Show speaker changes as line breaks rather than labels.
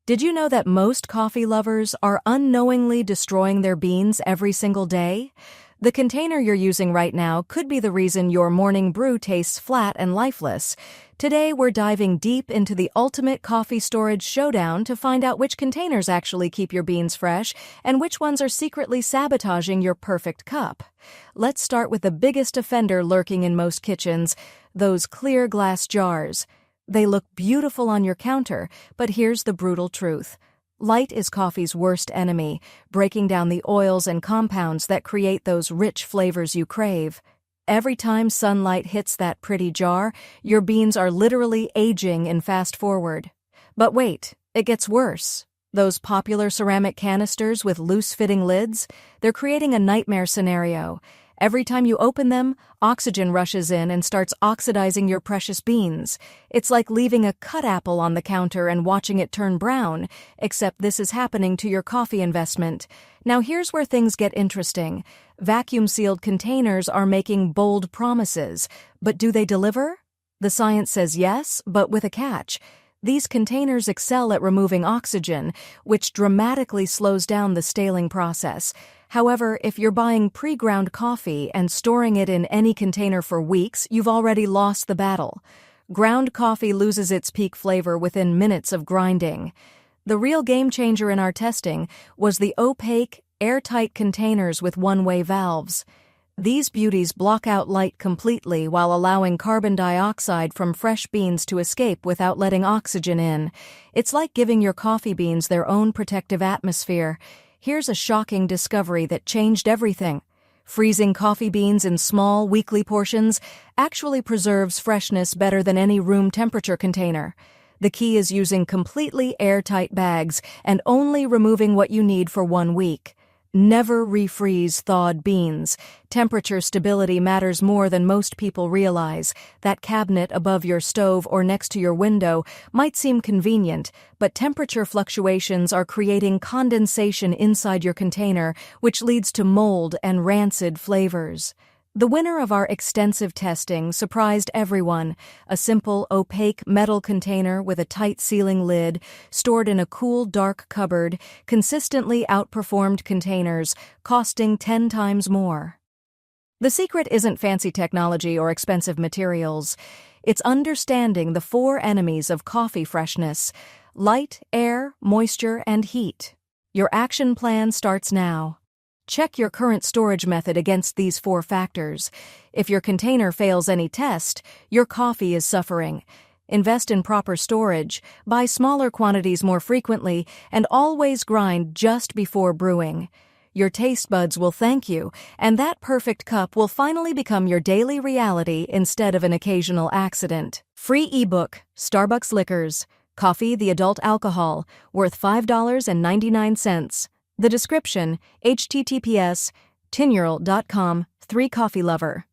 Did you know that most coffee lovers are unknowingly destroying their beans every single day? The container you're using right now could be the reason your morning brew tastes flat and lifeless. Today, we're diving deep into the ultimate coffee storage showdown to find out which containers actually keep your beans fresh and which ones are secretly sabotaging your perfect cup. Let's start with the biggest offender lurking in most kitchens, those clear glass jars. They look beautiful on your counter, but here's the brutal truth. Light is coffee's worst enemy, breaking down the oils and compounds that create those rich flavors you crave. Every time sunlight hits that pretty jar, your beans are literally aging in fast forward. But wait, it gets worse. Those popular ceramic canisters with loose-fitting lids, they're creating a nightmare scenario. Every time you open them, oxygen rushes in and starts oxidizing your precious beans. It's like leaving a cut apple on the counter and watching it turn brown, except this is happening to your coffee investment. Now here's where things get interesting. Vacuum-sealed containers are making bold promises, but do they deliver? The science says yes, but with a catch. These containers excel at removing oxygen, which dramatically slows down the staling process. However, if you're buying pre-ground coffee and storing it in any container for weeks, you've already lost the battle. Ground coffee loses its peak flavor within minutes of grinding. The real game changer in our testing was the opaque, airtight containers with one-way valves. These beauties block out light completely while allowing carbon dioxide from fresh beans to escape without letting oxygen in. It's like giving your coffee beans their own protective atmosphere. Here's a shocking discovery that changed everything. Freezing coffee beans in small, weekly portions actually preserves freshness better than any room temperature container. The key is using completely airtight bags and only removing what you need for 1 week. Never refreeze thawed beans. Temperature stability matters more than most people realize. That cabinet above your stove or next to your window might seem convenient, but temperature fluctuations are creating condensation inside your container, which leads to mold and rancid flavors. The winner of our extensive testing surprised everyone. A simple, opaque metal container with a tight sealing lid, stored in a cool, dark cupboard, consistently outperformed containers, costing 10 times more. The secret isn't fancy technology or expensive materials. It's understanding the 4 enemies of coffee freshness: light, air, moisture, and heat. Your action plan starts now. Check your current storage method against these 4 factors. If your container fails any test, your coffee is suffering. Invest in proper storage, buy smaller quantities more frequently, and always grind just before brewing. Your taste buds will thank you, and that perfect cup will finally become your daily reality instead of an occasional accident. Free ebook, Starbucks Liquors, Coffee the Adult Alcohol, worth $5.99. The description, https://tinural.com/3coffeelover.